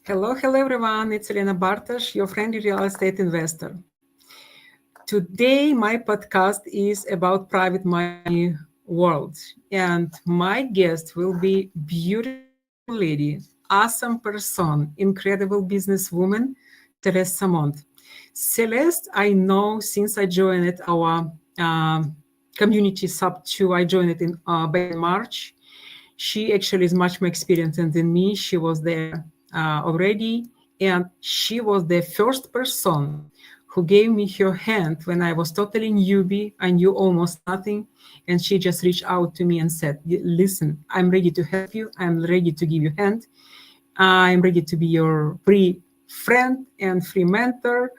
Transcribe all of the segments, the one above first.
Hello everyone. It's Elena Bartash, your friendly real estate investor. Today, my podcast is about private money world, and my guest will be beautiful lady, awesome person, incredible businesswoman, Celeste Samonte. Celeste, I know since I joined our community sub 2. I joined it in back in March. She actually is much more experienced than me. She was there already, and she was the first person who gave me her hand when I was totally newbie. I knew almost nothing, and she just reached out to me and said, "Listen, I'm ready to help you. I'm ready to give you a hand. I'm ready to be your free friend and free mentor."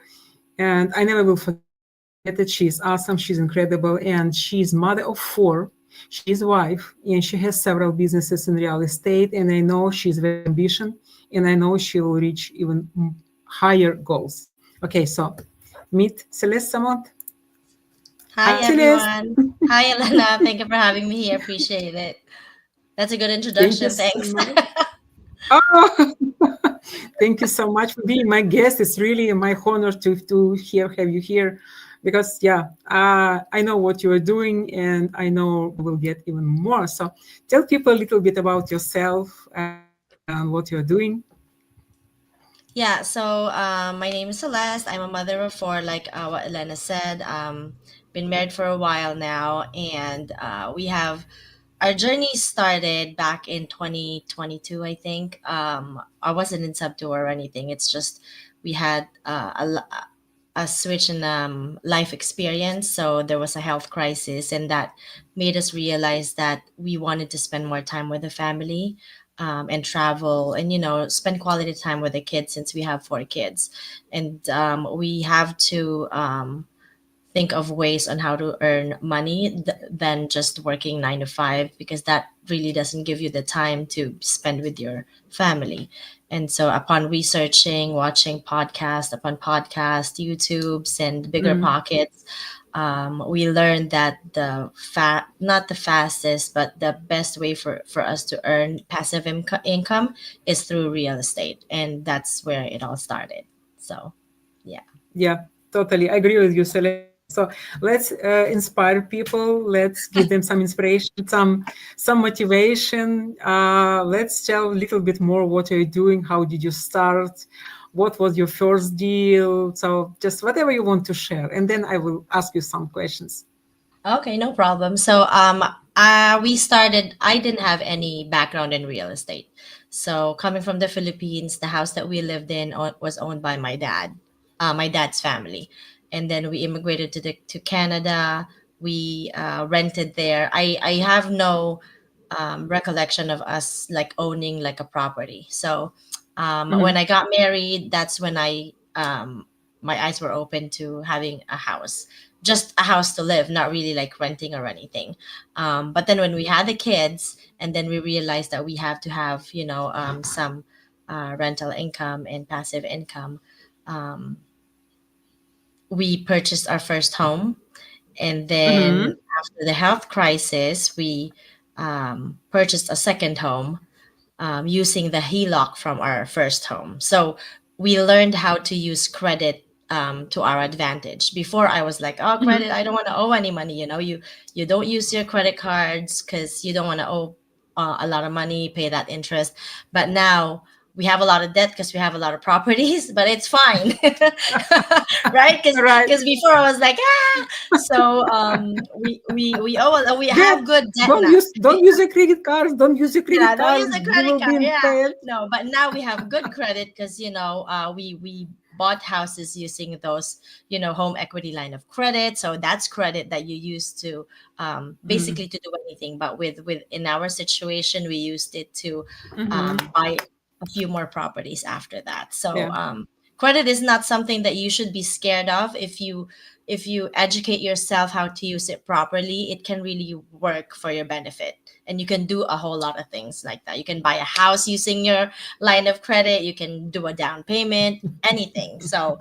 And I never will forget it. She's awesome. She's incredible, and she's mother of four. She's wife, and she has several businesses in real estate. And I know she's very ambitious, and I know she will reach even higher goals. Okay, so meet Celeste Samont. Hi Hi, Celeste. everyone. Hi Elena. Thank you for having me here. Appreciate it. That's a good Thank you introduction. so Thanks. much. Oh, thank you so much for being my guest. It's really my honor to have you here, because yeah, I know what you are doing, and I know we'll get even more. So tell people a little bit about yourself and what you're doing. Yeah, so my name is Celeste. I'm a mother of four, like what Elena said. Been married for a while now, and we have our journey started back in 2022, I think. I wasn't in subtour or anything. It's just we had a switch in life experience. So there was a health crisis, and that made us realize that we wanted to spend more time with the family, and travel, and spend quality time with the kids since we have four kids, and we have to think of ways on how to earn money than just working 9 to 5, because that really doesn't give you the time to spend with your family. And so upon researching, watching podcast upon podcast, YouTubes and Bigger Mm, Pockets, we learned that not the fastest, but the best way for us to earn passive income is through real estate. And that's where it all started. So, yeah. yeah, totally. I agree with you, Celeste. So let's inspire people. Let's give them some inspiration, some motivation. Let's tell a little bit more what you're doing. How did you start? What was your first deal? So just whatever you want to share, and then I will ask you some questions. Okay, no problem. So, we started. I didn't have any background in real estate. So, coming from the Philippines, the house that we lived in was owned by my dad's family, and then we immigrated to Canada. We rented there. I have no recollection of us like owning like a property. So, when Mhm. I got married, that's when I my eyes were open to having a house, just a house to live, not really like renting or anything. But then when we had the kids, and then we realized that we have to have, some rental income and passive income, um, we purchased our first home. And then Mhm. after the health crisis, we purchased a second home, using the HELOC from our first home. So we learned how to use credit to our advantage. Before I was like, oh, Mhm. credit, I don't want to owe any money. You don't use your credit cards because you don't want to owe a lot of money, pay that interest. But now we have a lot of debt because we have a lot of properties, but it's fine, right? Because Right. before I was like, ah. So we Good. have good debt Don't now. use don't use your credit cards. Don't use your Yeah, credit don't use cards. a You credit will be card. in Yeah, debt. no, but now we have good credit because we bought houses using those home equity line of credit. So that's credit that you use to Mhm. basically to do anything. But with in our situation, we used it to Mhm. buy a few more properties after that. So Yeah. credit is not something that you should be scared of. If you educate yourself how to use it properly, it can really work for your benefit, and you can do a whole lot of things like that. You can buy a house using your line of credit. You can do a down payment, anything. So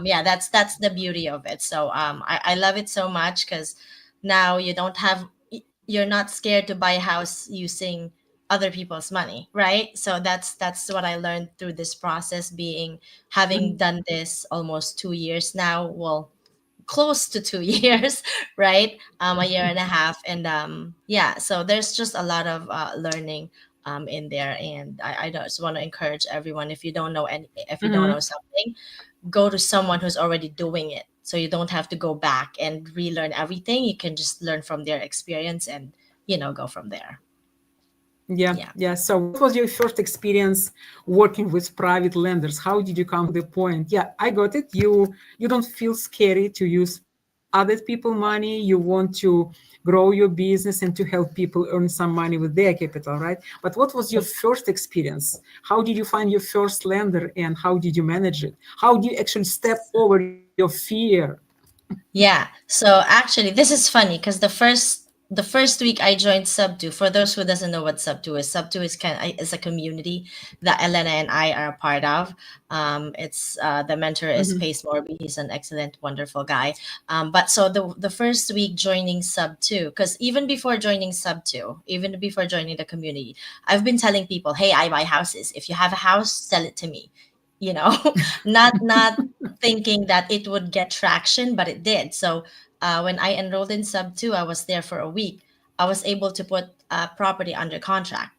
yeah, that's the beauty of it. So I love it so much because now you're not scared to buy a house using other people's money, right? So that's what I learned through this process, being having Mhm. done this almost 2 years now. Well, close to 2 years, right? A year and a half, and yeah. So there's just a lot of learning in there, and I just want to encourage everyone, if you don't know any, if you don't know Mhm. something, go to someone who's already doing it, so you don't have to go back and relearn everything. You can just learn from their experience and go from there. Yeah, Yeah. yeah. So, what was your first experience working with private lenders? How did you come to the point? Yeah, I got it. You don't feel scary to use other people money. You want to grow your business and to help people earn some money with their capital, right? But what was your first experience? How did you find your first lender and how did you manage it? How do you actually step over your fear? Yeah. So actually, this is funny because the first week I joined Sub2. For those who doesn't know what Sub2 is, Sub2 is a community that Elena and I are a part of. It's the mentor is Mhm. Pace Morby. He's an excellent, wonderful guy. But so the first week joining Sub2, because even before joining Sub2, even before joining the community, I've been telling people, hey, I buy houses. If you have a house, sell it to me. You know, not thinking that it would get traction, but it did. So when I enrolled in Sub2, I was there for a week. I was able to put property under contract.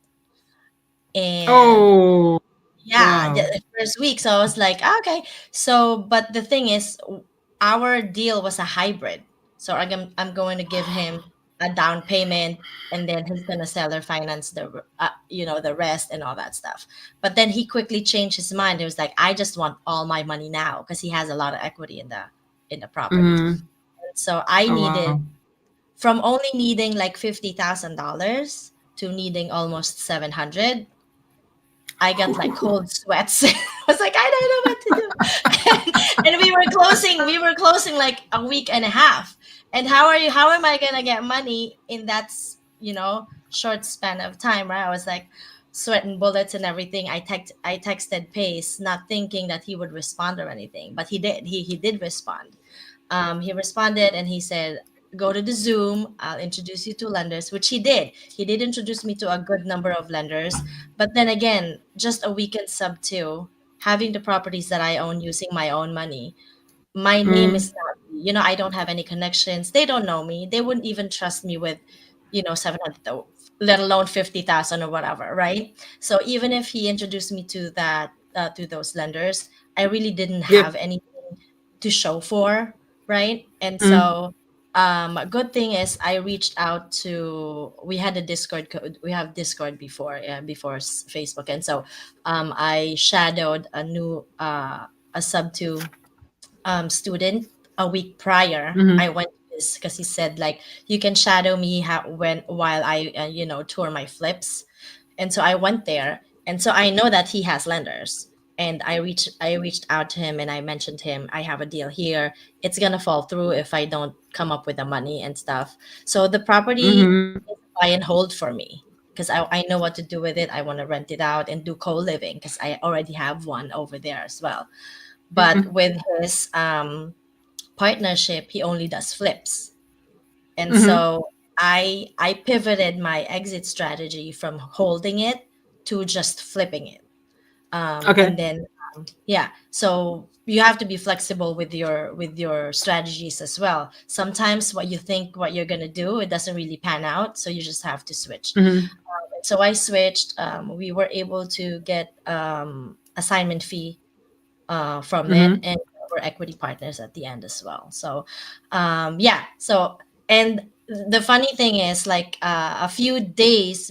And Oh, yeah, wow. the first week. So I was like, "Ah, okay." So, but the thing is, our deal was a hybrid. So I'm going to give him a down payment, and then he's gonna seller finance the rest and all that stuff. But then he quickly changed his mind. He was like, "I just want all my money now," because he has a lot of equity in the property. Mhm. So I Oh, wow. needed, from only needing like $50,000 to needing almost 700. I got like cold sweats. I was like, I don't know what to do. And we were closing like a week and a half. And how am I gonna get money in that short span of time, right? I was like sweating bullets and everything. I texted Pace, not thinking that he would respond or anything, but he did. He did respond. He responded and he said, "Go to the Zoom. I'll introduce you to lenders," which he did. He did introduce me to a good number of lenders. But then again, just a weekend Sub2, having the properties that I own using my own money, my name is Mm, not, I don't have any connections. They don't know me. They wouldn't even trust me with, 700, let alone 50,000 or whatever, right? So even if he introduced me to those lenders, I really didn't yep. have anything to show for, right? And Mm, so a good thing is I reached out to, we had a Discord code, we have Discord before Facebook. And so I shadowed a Sub2 student a week prior. I mhm, went to this because he said like, you can shadow me while I tour my flips. And so I went there, and so I know that he has lenders. And I reached out to him and I mentioned to him, I have a deal here. It's gonna fall through if I don't come up with the money and stuff. So the property mhm, is buy and hold for me, because I know what to do with it. I want to rent it out and do co-living because I already have one over there as well. But mhm, with his partnership, he only does flips. And mhm. so I pivoted my exit strategy from holding it to just flipping it. And Okay. then yeah, so you have to be flexible with your strategies as well. Sometimes what you think what you're gonna do, it doesn't really pan out, so you just have to switch. Mhm, So I switched. We were able to get assignment fee from it, mhm. and we're equity partners at the end as well. So yeah, so, and the funny thing is, like, a few days,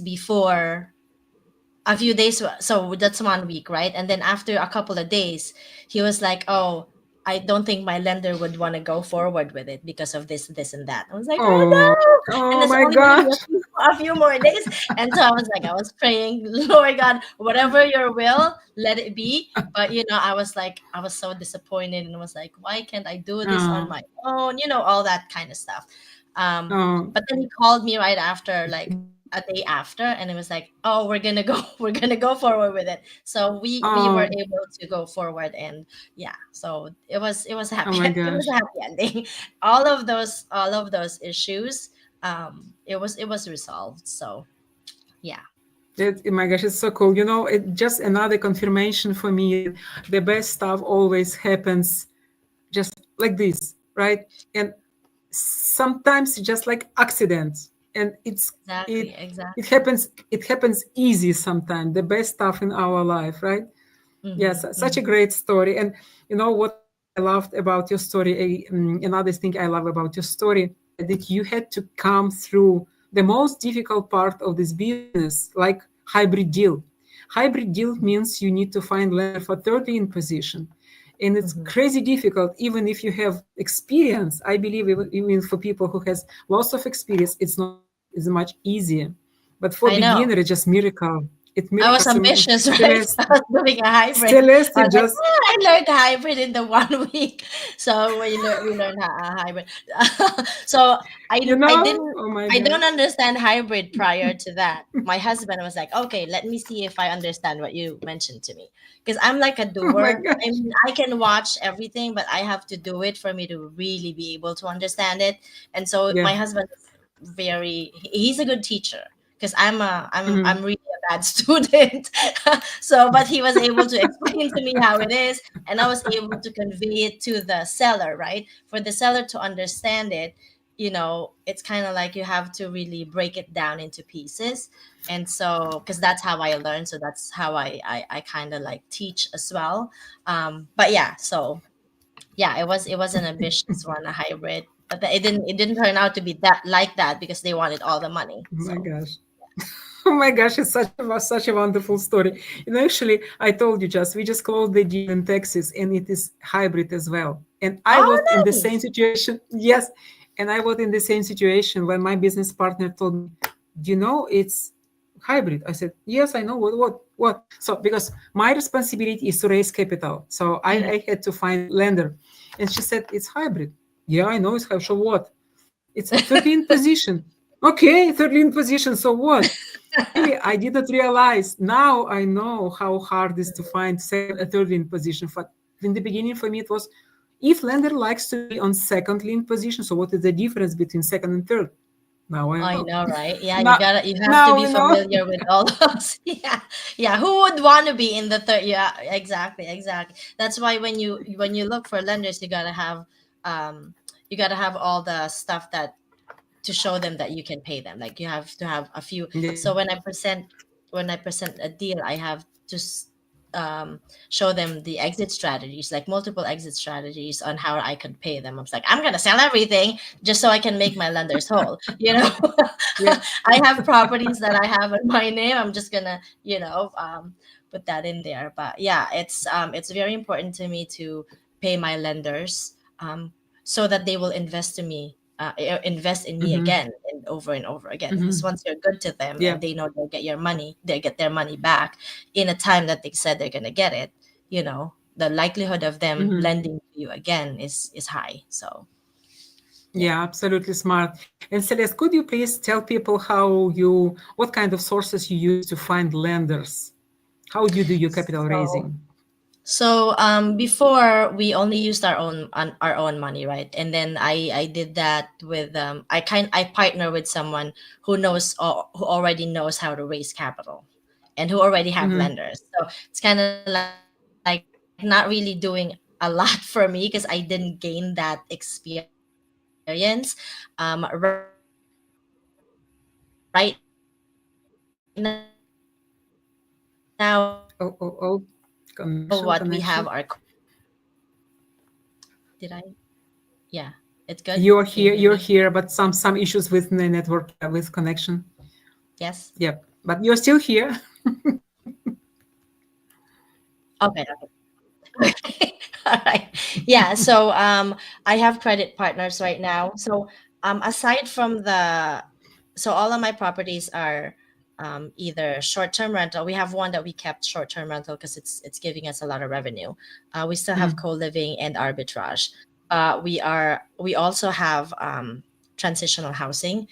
so that's 1 week, right? And then after a couple of days, he was like, "Oh, I don't think my lender would want to go forward with it because of this and that." I was like, "Oh Oh, no!" And oh it's my only going to be a gosh. few, a few more days. And so I was praying, Lord God, whatever your will, let it be. But I was so disappointed, and was like, why can't I do this on Oh, my own? All that kind of stuff. oh, But then he called me right after, like a day after, and it was like, "Oh, we're gonna go, we're gonna go forward with it." So we were oh, able to go forward, and yeah, so it was oh happy. my It was a gosh. happy ending. All of those issues, it was resolved. So yeah. Oh my gosh, it's so cool. It just another confirmation for me that the best stuff always happens just like this, right? And sometimes it's just like accidents, and it Exactly, it exactly. happens it happens easy sometimes. The best stuff in our life, right? Yes, Mm-hmm, such a mm-hmm. great story. And what else I loved about your story? Another thing I love about your story, that you had to come through the most difficult part of this business, like hybrid deal. Hybrid deal means you need to find lender for 13 position. And it's Mm-hmm. crazy difficult, even if you have experience. I believe even for people who has lots of experience, it's not it's much easier. But for I know. beginner, it's just miracle. It I was miracles. ambitious, right? Celeste, I was doing a hybrid. I Celeste was like, just, I learned hybrid in the 1 week. So we learned a hybrid. So I didn't oh my I don't gosh. understand hybrid prior to that. My husband was like, okay, let me see if I understand what you mentioned to me. Because I'm like a Oh my doer. I gosh. mean, I can watch everything, but I have to do it for me to really be able to understand it. And so Yeah. my husband is he's a good teacher because I'm Hmm. really a bad student. So but he was able to explain to me how it is, and I was able to convey it to the seller, right? For the seller to understand it, it's kind of like you have to really break it down into pieces. And so because that's how I learn, so that's how I kind of like teach as well. But yeah, so yeah, it was an ambitious one, a hybrid, but it didn't turn out to be that like that because they wanted all the money. Oh my So gosh. Oh my gosh, it's such a wonderful story. Actually, I told you, just we just closed the deal in Texas, and it is hybrid as well. And I oh, was in the same nice. situation. Yes, and I was in the same situation when my business partner told me, "Do you know it's hybrid?" I said, "Yes, I know what." So because my responsibility is to raise capital, so Mhm. I had to find lender, and she said it's hybrid. Yeah, I know it's hybrid. So what? It's 13 position. Okay, 13 position. So what? Really, I didn't realize. Now I know how hard it is to find second, a third link position. For in the beginning, for me, it was if lender likes to be on second link position. So what is the difference between second and third? Now I I know. know, right? Yeah, you Now, gotta you have to now be we know. familiar with all those. Yeah. Yeah. Who would want to be in the third? Yeah, exactly, exactly. That's why when you look for lenders, um you gotta have all the stuff that to show them that you can pay them. Like you have to have a few. Yeah. So when I present a deal, I have to um, show them the exit strategies, like multiple exit strategies on how I could pay them. I was like, I'm gonna sell everything just so I can make my lenders whole. Yeah. I have properties that I have in my name. I'm just gonna, put that in there. But yeah, it's very important to me to pay my lenders. So that they will invest in me Hmm. again and over again. Because Hmm. once you're good to them Yeah. and they know they get their money back in a time that they said they're gonna get it, the likelihood of them Hmm. lending to you again is high. So yeah. Yeah, absolutely smart. And Celeste, could you please tell people what kind of sources you use to find lenders? How do you do your capital So raising? before we only used our own money, right? And then I did that with I partner with someone who already knows how to raise capital and who already have Hmm. lenders. So it's kind of like not really doing a lot for me because I didn't gain that experience. Right now, what we have our Oh, oh, oh, connection, did connection. I yeah, it's good. Can you hear me? You're here, but some issues with the network, with connection. Yes. Yep, but you're still here. Okay. All right. Yeah. So I have credit partners right now. So aside from so all of my properties are either short-term rental. We have one that we kept short-term rental because it's giving us a lot of revenue. We still have Mm, co-living and arbitrage. We also have transitional housing,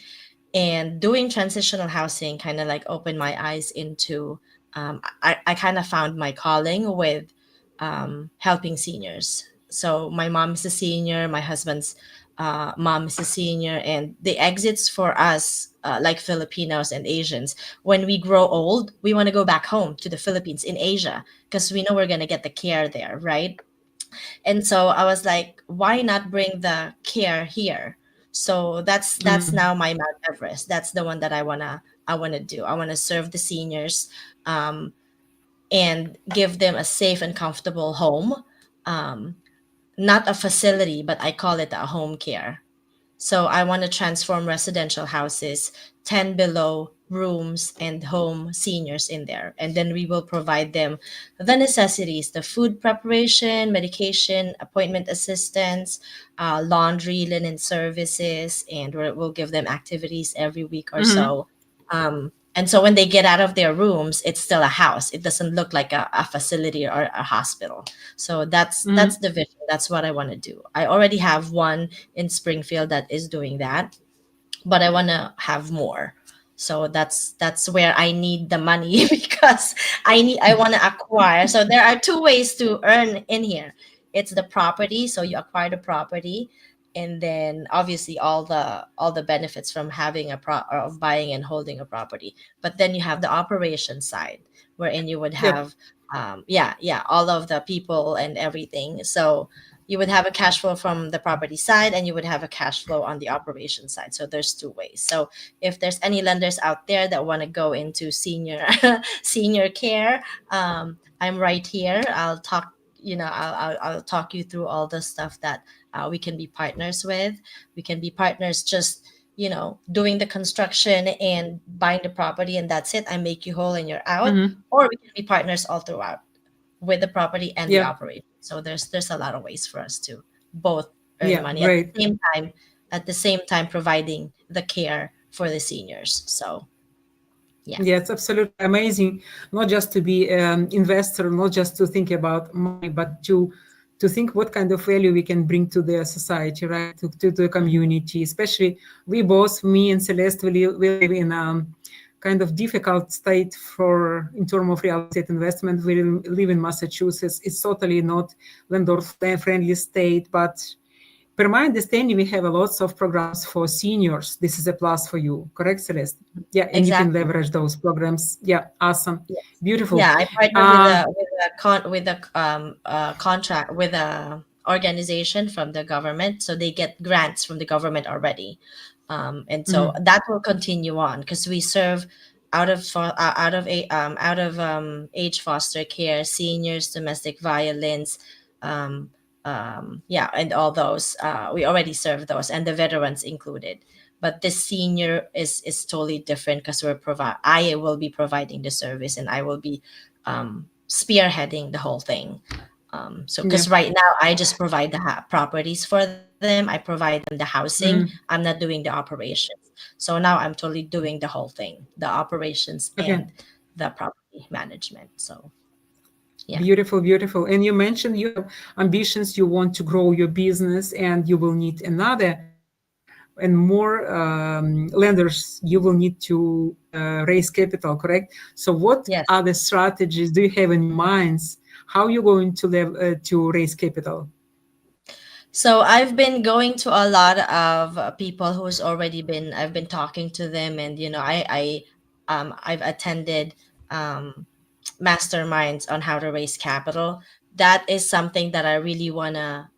and doing transitional housing kind of like opened my eyes into I kind of found my calling with helping seniors. So my mom's a senior, my husband's mom is a senior, and the exits for us, like Filipinos and Asians, when we grow old, we want to go back home to the Philippines in Asia because we know we're going to get the care there, right? And so I was like, why not bring the care here? So that's Mm. now my Mount Everest. That's the one that I wanna do. I wanna serve the seniors, um, and give them a safe and comfortable home. Um, Not a facility, but I call it a home care. So I want to transform residential houses, 10 below rooms and home seniors in there. And then we will provide them the necessities, the food preparation, medication, appointment assistance, laundry, linen services, and we'll give them activities every week or Mm-hmm. so. And so when they get out of their rooms, it's still a house. It doesn't look like a facility or a hospital. So that's Mm-hmm. the vision. That's what I want to do. I already have one in Springfield that is doing that, but I want to have more. So that's where I need the money because I want to acquire. So there are two ways to earn in here. It's the property, so you acquire the property, and then obviously all the benefits from having or of buying and holding a property. But then you have the operation side, wherein you would Yep. have yeah, all of the people and everything. So you would have a cash flow from the property side, and you would have a cash flow on the operation side. So there's two ways. So if there's any lenders out there that want to go into senior senior care, I'm right here. I'll talk, I'll talk you through all the stuff that we can be partners with. We can be partners just doing the construction and buying the property, and that's it. I make you whole and you're out. Mm-hmm. Or we can be partners all throughout with the property and the Yep. operation. So there's a lot of ways for us to both earn Yeah. money Great. at the same time providing the care for the seniors. So yeah. Yeah, it's absolutely amazing. Not just to be an investor, not just to think about money, but to think what kind of value we can bring to the society, right? To the community. Especially we both, me and Celeste, we live in a kind of difficult state for in terms of real estate investment. We live in Massachusetts. It's totally not landlord friendly state, but per my understanding, we have a lots of programs for seniors. This is a plus for you, correct, Celeste? Yeah, and you can Exactly. leverage those programs. Yeah, awesome, Yes. beautiful. Yeah, I partner with Uh, a contract with a organization from the government, so they get grants from the government already, and so mhm, that will continue on because we serve out of age foster care, seniors, domestic violence, um, yeah, and all those. We already serve those, and the veterans included. But the senior is totally different because I will be providing the service, and I will be spearheading the whole thing. So yeah, because right now I just provide the properties for them, I provide them the housing. mm, I'm not doing the operations. So now I'm totally doing the whole thing, the operations and okay, the property management. So yeah. beautiful, beautiful. And you mentioned you have ambitions. You want to grow your business, and you will need another and more lenders. You will need to raise capital, correct? So, what Yes. other strategies do you have in your minds? How you going to raise capital? So I've been going to a lot of people who's already been I've been talking to them, and I've attended um masterminds on how to raise capital. That is something that I really wanna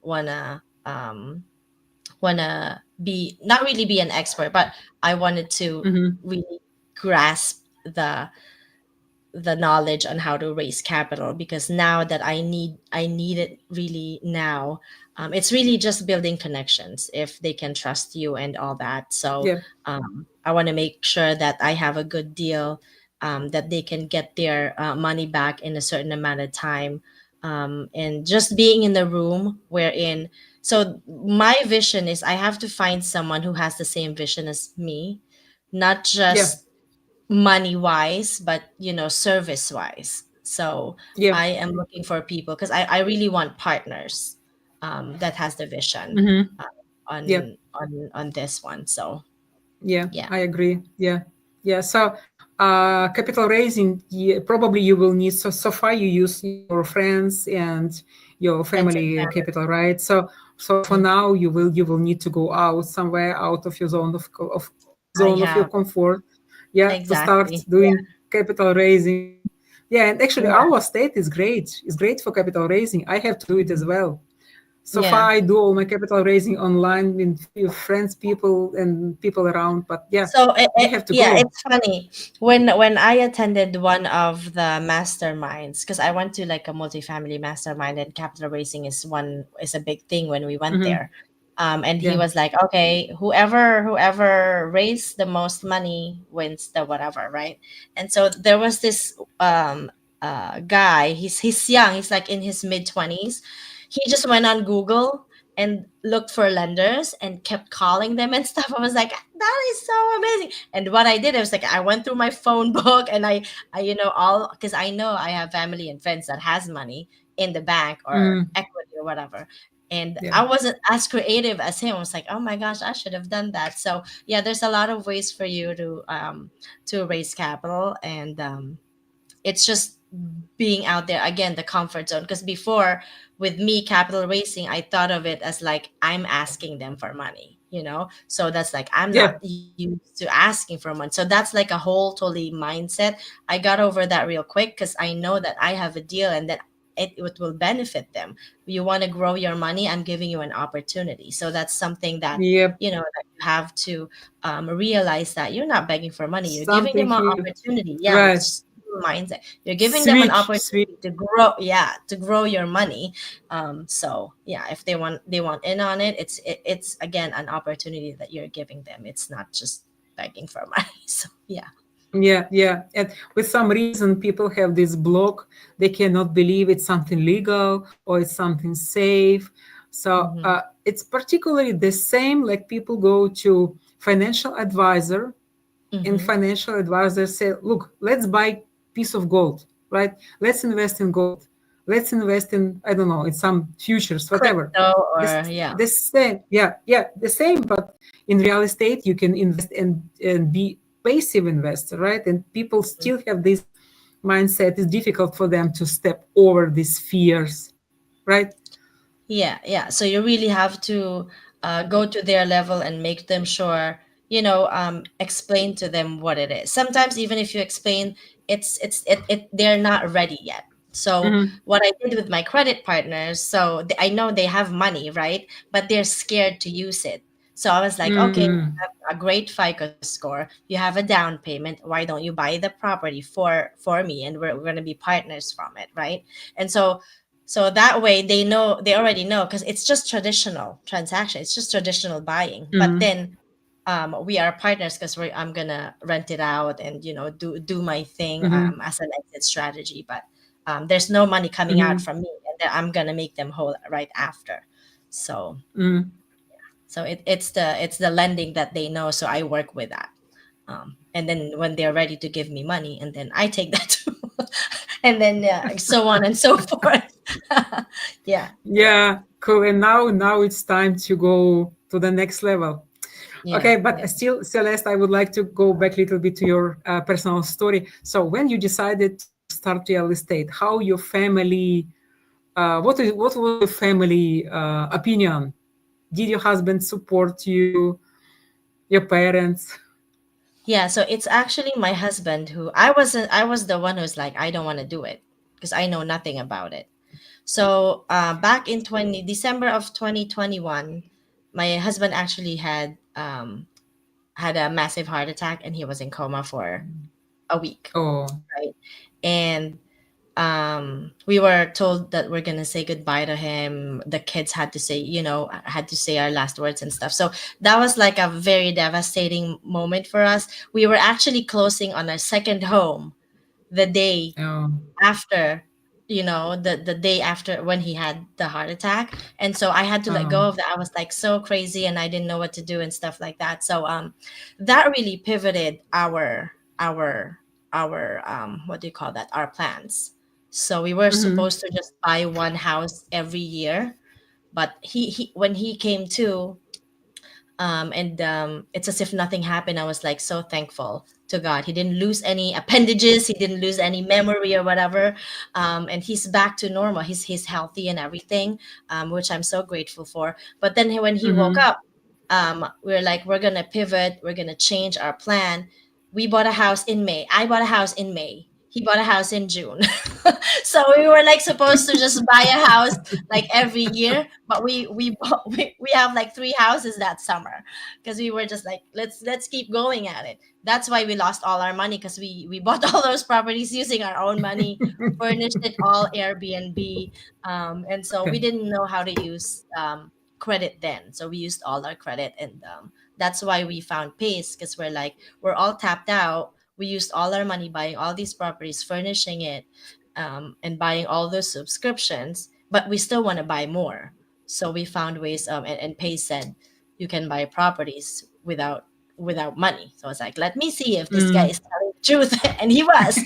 be, not really be an expert, but I wanted to Mm-hmm. really grasp the the knowledge on how to raise capital, because now that I need it really now. It's really just building connections if they can trust you and all that. So Yeah. I want to make sure that I have a good deal, that they can get their money back in a certain amount of time, and just being in the room wherein. So my vision is I have to find someone who has the same vision as me, not Yeah. just money wise, but service wise. So Yeah. I am looking for people because I really want partners, that has the vision, Mm-hmm. uh, Yeah. on this one. So Yeah. yeah. I agree. Yeah. Yeah. So, capital raising, yeah, probably you will need. So far, you use your friends and your Friends and family family. capital, right? So, So for Mhm. now, you will need to go out somewhere out of your I zone of your have comfort, yeah, to start exactly. doing capital raising. Yeah, and actually, Yeah. our state is great. It's great for capital raising. I have to do it as well. So far, Yeah. I do all my capital raising online with few friends, people, and people around. But yeah, So we have to yeah, go. it's funny when I attended one of the masterminds because I went to like a multifamily mastermind and capital raising is a big thing when we went Hmm. there. And he Yeah. was like, okay, whoever raised the most money wins the whatever, right? And so there was this guy. He's young. He's like in his mid 20s. He just went on Google and looked for lenders and kept calling them and stuff. I was like, that is so amazing. And what I did, I was like, I went through my phone book and I all because I know I have family and friends that has money in the bank or Mm, equity or whatever. And yeah. I wasn't as creative as him. I was like, oh my gosh, I should have done that. So yeah, there's a lot of ways for you to raise capital, and it's just being out there again, the comfort zone. Because before, with me capital raising, I thought of it as like I'm asking them for money, so that's like I'm not Yeah. used to asking for money. So that's like a whole totally mindset. I got over that real quick because I know that I have a deal and that it will benefit them. You want to grow your money, I'm giving you an opportunity. So that's something that Yep. that you have to realize that you're not begging for money, you're giving Something them an you opportunity. Yeah, right. it's mindset. You're giving them an Switch. opportunity Switch. to grow, yeah, to grow your money. So yeah, if they want in on it, it's again an opportunity that you're giving them. It's not just begging for money. So yeah. Yeah, yeah. And with some reason, people have this block. They cannot believe it's something legal or it's something safe. So Mm-hmm. it's particularly the same like people go to financial advisor and Mm-hmm. financial advisor say, look, let's buy piece of gold, right? Let's invest in gold. Let's invest in, I don't know, in some futures, whatever. Crypto This or yeah. the same, yeah, yeah, the same. But in real estate, you can invest and be passive investor, right? And people still have this mindset. It's difficult for them to step over these fears, right? Yeah, yeah. So you really have to go to their level and make them sure, explain to them what it is. Sometimes even if you explain, they're not ready yet. So Mm-hmm. what I did with my credit partners, so I know they have money, right? But they're scared to use it. So I was like, okay, you Mm-hmm. have a great FICO score, you have a down payment. Why don't you buy the property for me, and we're going to be partners from it, right? And so that way they already know because it's just traditional transaction. It's just traditional buying. But Mm-hmm. then we are partners because I'm gonna rent it out and do my thing Mm-hmm. as an exit strategy. But there's no money coming out Mm-hmm. from me, and then I'm gonna make them whole right after. So Mm-hmm. it's the lending that they know. So I work with that. And then when they're ready to give me money, and then I take that too. And then so on and so forth. Yeah, yeah, Yeah, cool. And now it's time to go to the next level. yeah, Okay, but yeah. still, Celeste, I would like to go back a little bit to your personal story. So, when you decided to start real estate, how your family, what was your family opinion? Did your husband support you? Your parents? Yeah, so it's actually my husband who I was the one who's like, I don't want to do it because I know nothing about it. So back in 20 December of 2021, my husband actually had a massive heart attack and he was in coma for a week, Oh, right? And we were told that we're gonna say goodbye to him. The kids had to say our last words and stuff. So that was like a very devastating moment for us. We were actually closing on our second home the day oh, after, the day after when he had the heart attack. And so I had to let oh. go of that. I was like so crazy and I didn't know what to do and stuff like that. So that really pivoted our what do you call that, our plans. So we were Mm-hmm. supposed to just buy one house every year, but he when he came to, And it's as if nothing happened. I was like so thankful to God. He didn't lose any appendages. He didn't lose any memory or whatever. And he's back to normal. He's healthy and everything, which I'm so grateful for. But then when he woke Mm-hmm. up, we're like, we're gonna pivot. We're gonna change our plan. We bought a house in May. I bought a house in May. He bought a house in June. So we were like supposed to just buy a house like every year, but we have like three houses that summer because we were just like, let's keep going at it. That's why we lost all our money, because we bought all those properties using our own money, furnished it all Airbnb, and so we Okay. didn't know how to use credit then, so we used all our credit, and that's why we found pace, because we're all tapped out. We used all our money buying all these properties, furnishing it, and buying all those subscriptions, but we still want to buy more. So we found ways, and Pace said you can buy properties without money. So I was like, let me see if this guy Mm. is telling the truth. And he was. He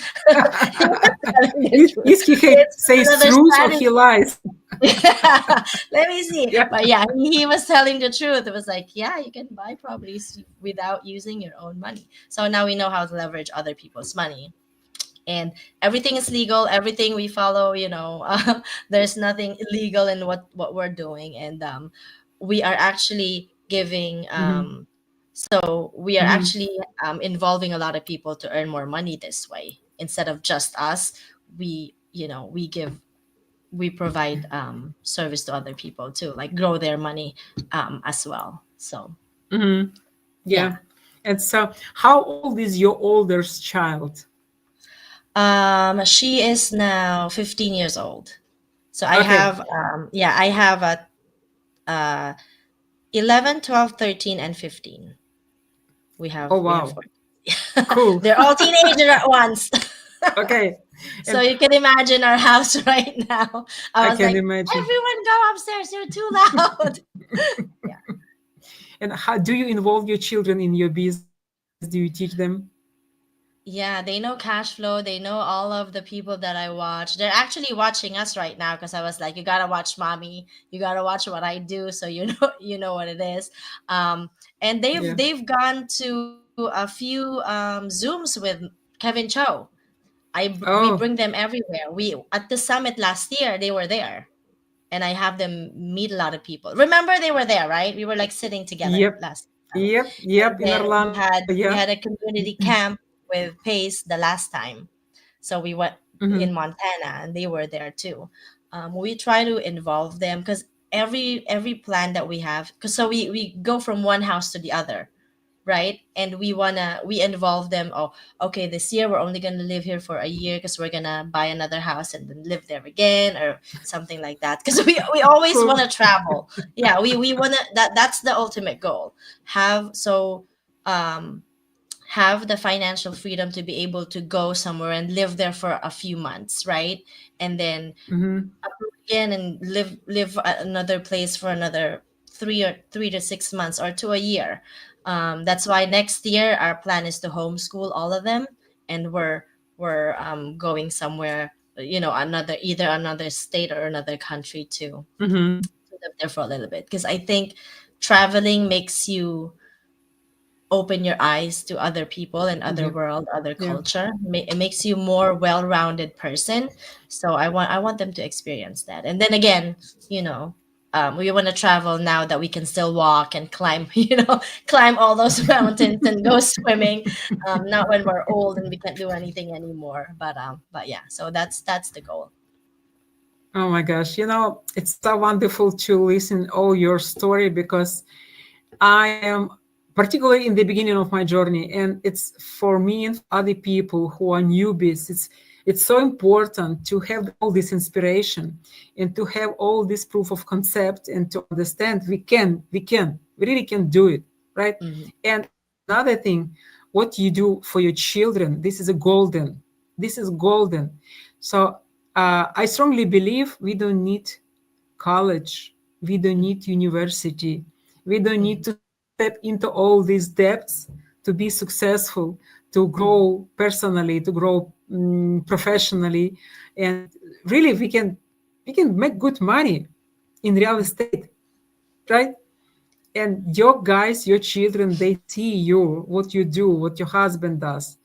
was telling the truth. Is he It's says another truth or strategy. he lies? Let me see. Yeah. But yeah, he was telling the truth. It was like, yeah, you can buy properties without using your own money. So now we know how to leverage other people's money, and everything is legal. Everything we follow, there's nothing illegal in what we're doing. And we are actually giving Mm-hmm. so we are Mm-hmm. actually involving a lot of people to earn more money this way, instead of just us. We provide service to other people too, like grow their money as well. So Mm-hmm. yeah. Yeah. And so, how old is your oldest child? She is now 15 years old. So I Okay. have I have a uh 11, 12, 13, and 15. Oh, We have wow. four. Cool. They're all teenager at once. Okay. So And you can imagine our house right now. I I was can like, imagine. everyone go upstairs, you're too loud. Yeah. And how do you involve your children in your business? Do you teach them? Yeah, they know cash flow. They know all of the people that I watch. They're actually watching us right now, because I was like, you gotta watch mommy. You gotta watch what I do, so you know you know what it is. And Yeah. they've gone to a few Zooms with Kevin Cho. We bring Oh, them everywhere. We At the summit last year, they were there, and I have them meet a lot of people. Remember, they were there, right? We were like sitting together yep. last summit, Yep. and Yep. In then Orlando. Yeah. we had a community camp with Pace the last time. So we went Mm-hmm. in Montana, and they were there too. We try to involve them, because every plan that we have, because so we go from one house to the other, right? And we involve them. Oh, okay, this year we're only gonna live here for a year, because we're gonna buy another house and then live there again, or something like that. Because we always want Cool. to travel. Yeah, we want to, that's the ultimate goal. Have so um have the financial freedom to be able to go somewhere and live there for a few months, right? And then Mm-hmm. again, and live at another place for another 3 to 6 months, or to a year. That's why next year our plan is to homeschool all of them, and we're going somewhere, another, either another state or another country, Mm-hmm. to live there for a little bit, because I think traveling makes you open your eyes to other people and other Yep. world, other Yeah. culture. It makes you more well-rounded person. So I want them to experience that. And then again, you know, we want to travel now that we can still walk and climb, climb all those mountains and go swimming. Not when we're old and we can't do anything anymore. But yeah, so that's the goal. Oh my gosh. It's so wonderful to listen all your story, because I am particularly in the beginning of my journey, and it's for me and for other people who are newbies. It's so important to have all this inspiration and to have all this proof of concept, and to understand we really can do it, right? Hmm. And another thing, what you do for your children, this is a golden. This is golden. So I strongly believe we don't need college, we don't need university, we don't Hmm. need to step into all these depths to be successful, to grow personally, to grow professionally. And really, we can make good money in real estate, right? And your guys, your children, they see you, what you do, what your husband does,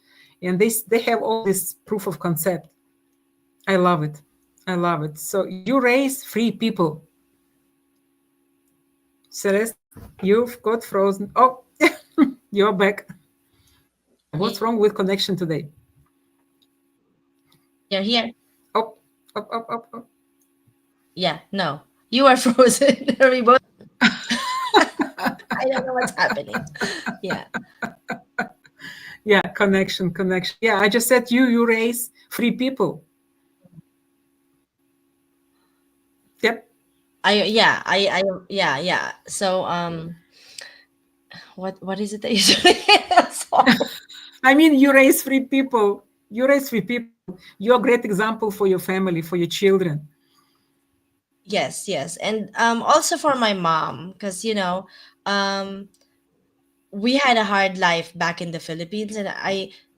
and they have all this proof of concept. I love it. I love it. So you raise free people. Celeste, you've got frozen. Oh, you're back. Yeah, Yeah, what's wrong with connection today? you're here. Up, up, up, up, up. Yeah, no, you are frozen. We both. I don't know what's happening. Yeah. Yeah, connection, connection. Yeah, I just said you raise free people. Yep. Yeah. So what is it that you're doing? So, I mean, you raise free people. You raise free people. You're a great example for your family, for your children. yes, and also for my mom, because um we had a hard life back in the Philippines, and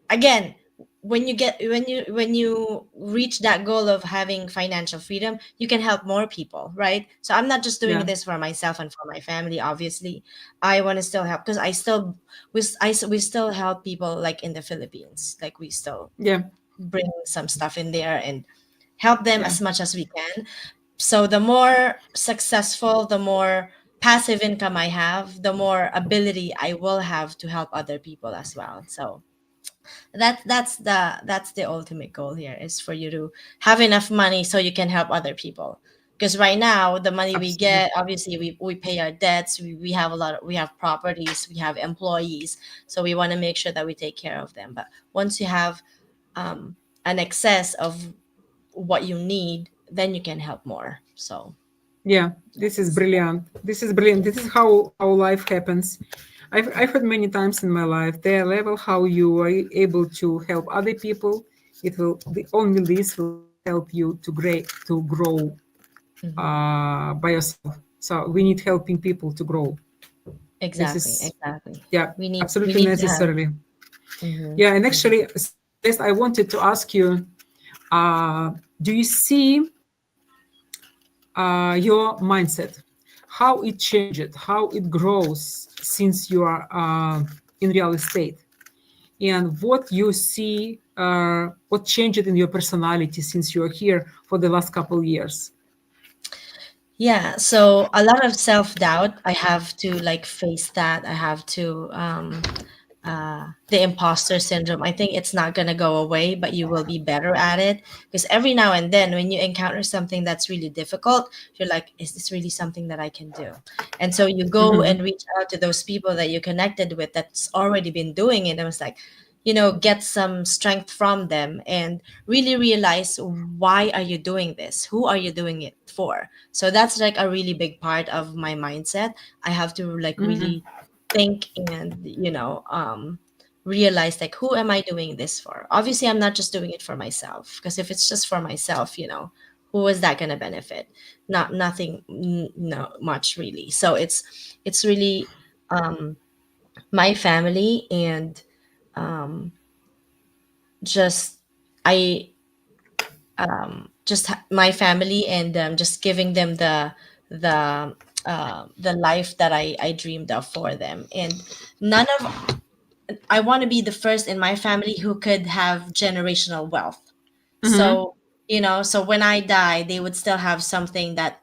again, when you reach that goal of having financial freedom, you can help more people, right? So I'm not just doing Yeah, this for myself and for my family. Obviously, I want to still help, because we still help people like in the Philippines, like we still yeah, bring some stuff in there and help them yeah, as much as we can. So the more successful, the more passive income I have, the more ability I will have to help other people as well. So that's the ultimate goal here, is for you to have enough money so you can help other people. Because right now the money we absolutely. get, obviously we pay our debts, we have we have properties, we have employees, so we want to make sure that we take care of them. But once you have um, an excess of what you need, then you can help more. So Yeah, this is that's brilliant. This is brilliant. This is how life happens. I've heard many times in my life the level how you are able to help other people. It will the only this will help you to grow mhm. by yourself. So we need helping people to grow. This Exactly, is, exactly. yeah, We absolutely need to have. necessarily. Hmm. Yeah, and Hmm. actually, Celeste, I wanted to ask you, do you see your mindset, how it changed, how it grows since you are in real estate, and what you see, what changed in your personality since you are here for the last couple of years? Yeah, so a lot of self-doubt. I have to like face that. I have to the imposter syndrome. I think it's not gonna go away, but you will be better at it, because every now and then when you encounter something that's really difficult, you're like, is this really something that I can do? And so you go Hmm. and reach out to those people that you connected with that's already been doing it, and it's like, get some strength from them and really realize, why are you doing this? Who are you doing it for? So that's like a really big part of my mindset. I have to like Hmm. really think and realize, like, who am I doing this for? Obviously I'm not just doing it for myself, because if it's just for myself, who is that going to benefit? Nothing, no much really. So it's really um my family, and um just I my family, and just giving them the life that I dreamed of for them. And none of I want to be the first in my family who could have generational wealth. Hmm. So, so when I die, they would still have something that,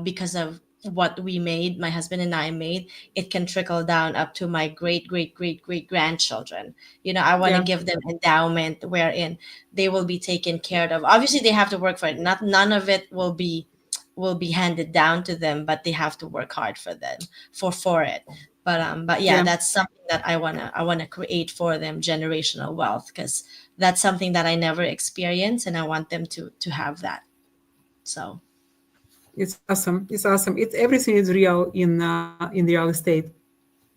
because of what we made, my husband and I made, it can trickle down up to my great, great, great, great grandchildren. I want to Yeah, give them endowment wherein they will be taken care of. Obviously, they have to work for it. None of it will be handed down to them, but they have to work hard for it. But yeah, yeah, that's something that I wanna create for them, generational wealth, because that's something that I never experienced, and I want them to have that. So, it's awesome. It's awesome. It's everything is real in real estate.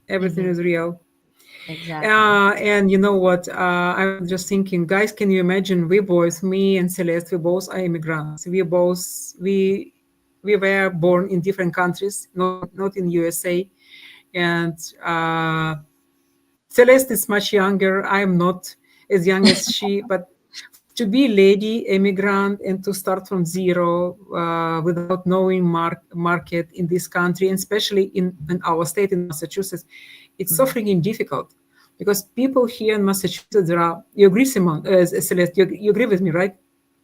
Everything hmm, is real. exactly. And you know what? I was just thinking, guys, can you imagine? We both, me and Celeste, we both are immigrants. We were born in different countries, not in USA. And Celeste is much younger. I am not as young as she, but to be lady immigrant and to start from zero without knowing market in this country, and especially in our state in Massachusetts, it's so Mhm. freaking difficult because people here in Massachusetts, there are, you agree, Simon, Celeste, you agree with me, right?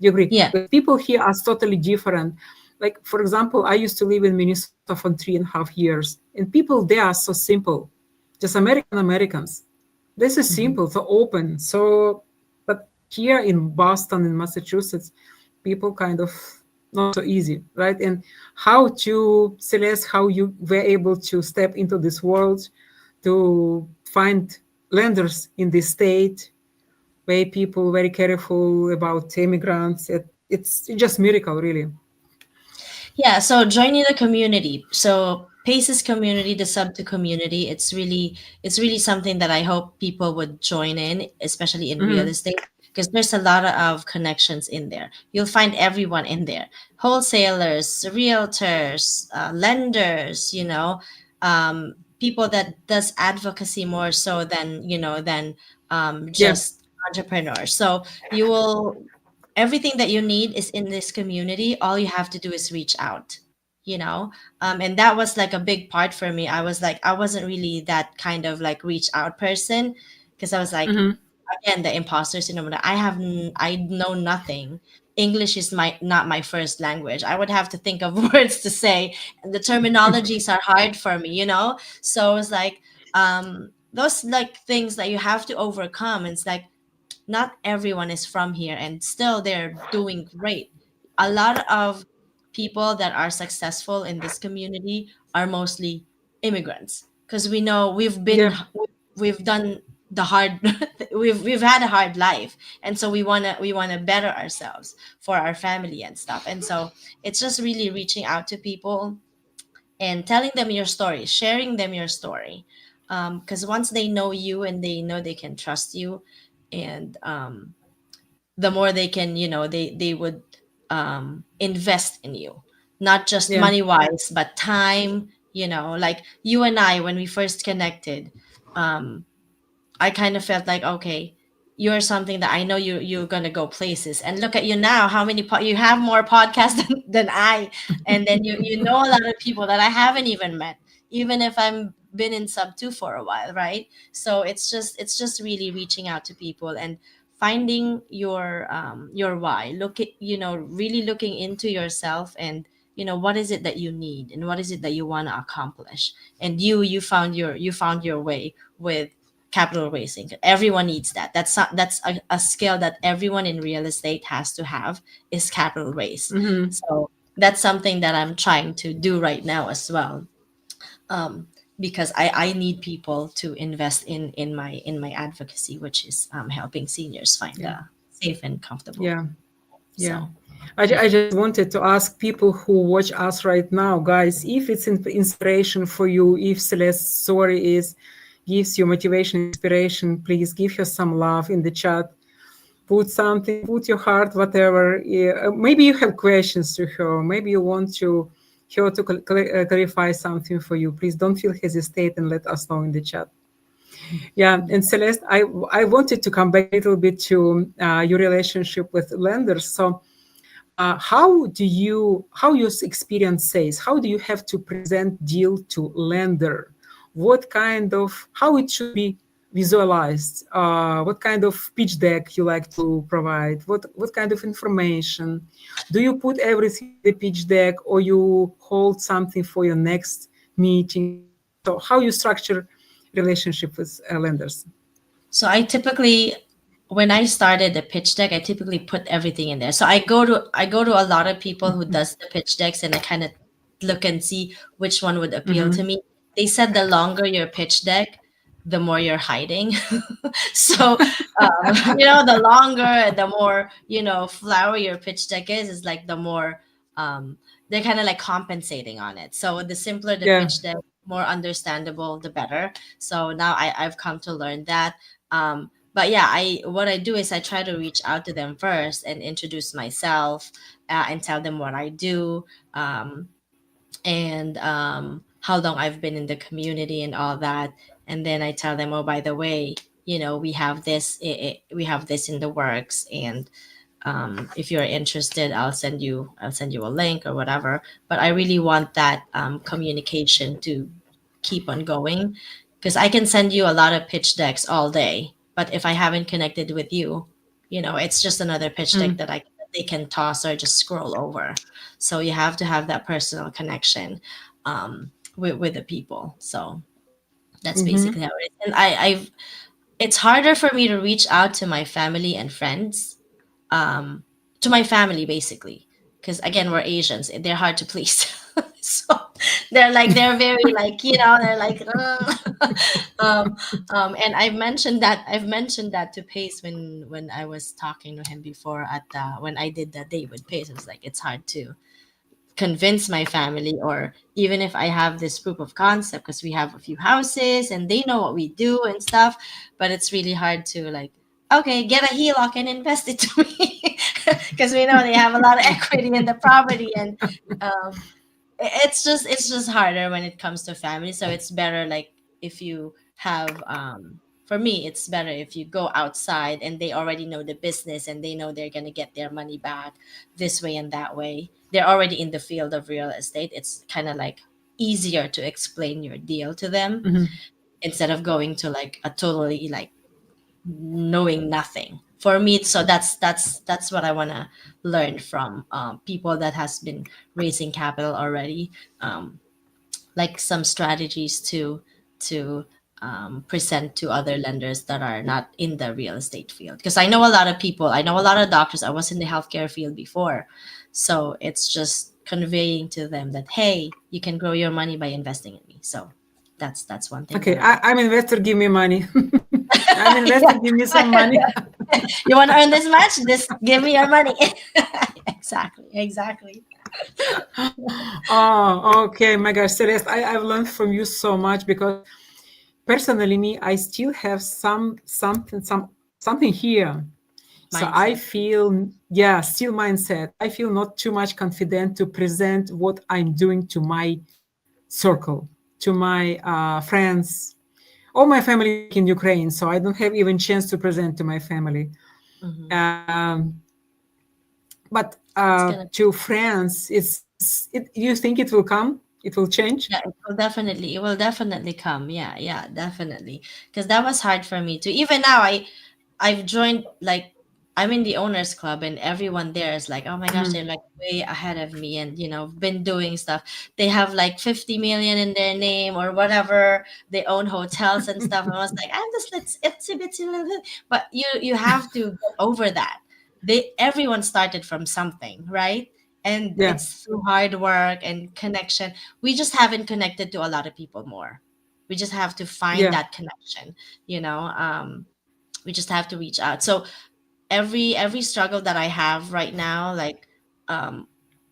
You agree? Yeah. But people here are totally different. Like, for example, I used to live in Minnesota for 3.5 years, and people there are so simple, just Americans. This is Mhm. simple, so open. So, but here in Boston, in Massachusetts, people kind of not so easy, right? And how to, Celeste, how you were able to step into this world to find lenders in this state where people very careful about immigrants. It's just miracle, really. Yeah, so joining the community. So Pace's community, the sub to community, it's really something that I hope people would join in, especially in real Hmm. estate, because there's a lot of connections in there. You'll find everyone in there. Wholesalers, realtors, lenders, people that does advocacy more so than, Yeah. just entrepreneurs. So you will everything that you need is in this community. All you have to do is reach out, you know and that was like a big part for me. I was like, I wasn't really that kind of like reach out person, because I was like, Hmm. again, the imposter syndrome, that I know nothing. English is not my first language. I would have to think of words to say, and the terminologies are hard for me, so it's like, those like things that you have to overcome. It's like, not everyone is from here and still they're doing great. A lot of people that are successful in this community are mostly immigrants, because we know Yeah. we've done the hard we've had a hard life, and so we want to better ourselves for our family and stuff. And so it's just really reaching out to people and telling them your story, sharing them your story, because once they know you and they know they can trust you, and the more they can, they would invest in you, not just Yeah. money wise, but time. Like you and I, when we first connected, um, I kind of felt like, okay, you're something that I know you're gonna go places. And look at you now, how many you have more podcasts than I, and then you know a lot of people that I haven't even met, even if I'm been in sub two for a while, right? So it's just really reaching out to people and finding your why. Look at, really looking into yourself, and what is it that you need and what is it that you want to accomplish. And you found your way with capital raising. Everyone needs that. That's a skill that everyone in real estate has to have, is capital raise. Hmm. So that's something that I'm trying to do right now as well. Um, because I need people to invest in my advocacy, which is helping seniors find Yeah. a safe and comfortable. Yeah. Yeah. So I just wanted to ask people who watch us right now, guys, if it's inspiration for you, if Celeste's story gives you motivation, inspiration, please give her some love in the chat. Put something, put your heart, whatever. Yeah, maybe you have questions to her. Maybe you want her to clarify something for you. Please don't feel hesitate and let us know in the chat. Yeah, and Celeste, I wanted to come back a little bit to your relationship with lenders. So how your experience says, how do you have to present deal to lender? What kind of, how it should be visualized? What kind of pitch deck you like to provide? What kind of information? Do you put everything in the pitch deck, or you hold something for your next meeting? So how you structure relationship with lenders? So I typically, when I started the pitch deck, I typically put everything in there. So I go to a lot of people who does the pitch decks, and I kind of look and see which one would appeal to Mm-hmm. me. They said the longer your pitch deck, the more you're hiding. So the longer and the more, flowery your pitch deck is like the more, they're kind of like compensating on it. So the simpler the Yeah. pitch deck, more understandable, the better. So now I've come to learn that. But yeah, I what I do is I try to reach out to them first and introduce myself, and tell them what I do, um, and how long I've been in the community and all that. And then I tell them, oh, by the way, we have this in the works, and If you're interested, I'll send you a link or whatever. But I really want that communication to keep on going, because I can send you a lot of pitch decks all day, but if I haven't connected with you, it's just another pitch deck Mm, that they can toss or just scroll over. So you have to have that personal connection with the people. So that's mhm, basically how it is. And I've it's harder for me to reach out to my family and friends, um, to my family basically, because again, we're Asians. They're hard to please. So they're very like, they're like, um, and I've mentioned that to Pace when I was talking to him before when I did that date with Pace. I was like, it's hard to convince my family, or even if I have this proof of concept, because we have a few houses and they know what we do and stuff, but it's really hard to like, okay, get a HELOC and invest it to me, because we know they have a lot of equity in the property. And um, it's just harder when it comes to family. So it's better like if you have for me, it's better if you go outside and they already know the business and they know they're going to get their money back this way and that way. They're already in the field of real estate. It's kind of like easier to explain your deal to them mhm. instead of going to like a totally like knowing nothing for me. So that's what I want to learn from people that has been raising capital already, um, like some strategies to present to other lenders that are not in the real estate field, because I know a lot of people, I know a lot of doctors. I was in the healthcare field before, so it's just conveying to them that, hey, you can grow your money by investing in me. So that's one thing that Okay, I I'm investor. Give me money. I'm investor. yeah. Give me some money. You want to earn this much? Just give me your money. Exactly, exactly. Oh, okay, my gosh, Celeste, I've learned from you so much because personally, me, I still have something here. So I Mindset. feel, yeah, still mindset. I feel not too much confident to present what I'm doing to my circle, to my friends. All my family is in Ukraine, so I don't have even chance to present to my family. Hmm. Um, but It's gonna to friends, you think it will come? It will change? Yeah, it will definitely come. Yeah, yeah, definitely. Because that was hard for me too. Even now, I've joined, like, I'm in the owners club and everyone there is like, oh my gosh, they're Mhm. like way ahead of me and been doing stuff. They have like 50 million in their name or whatever. They own hotels and stuff. And I was like, I'm just let's itsy bitsy little bit. But you have to get over that. Everyone started from something, right? And Yeah, it's through hard work and connection. We just haven't connected to a lot of people more. We just have to find yeah, that connection, you know. We just have to reach out. So every struggle that I have right now, like, um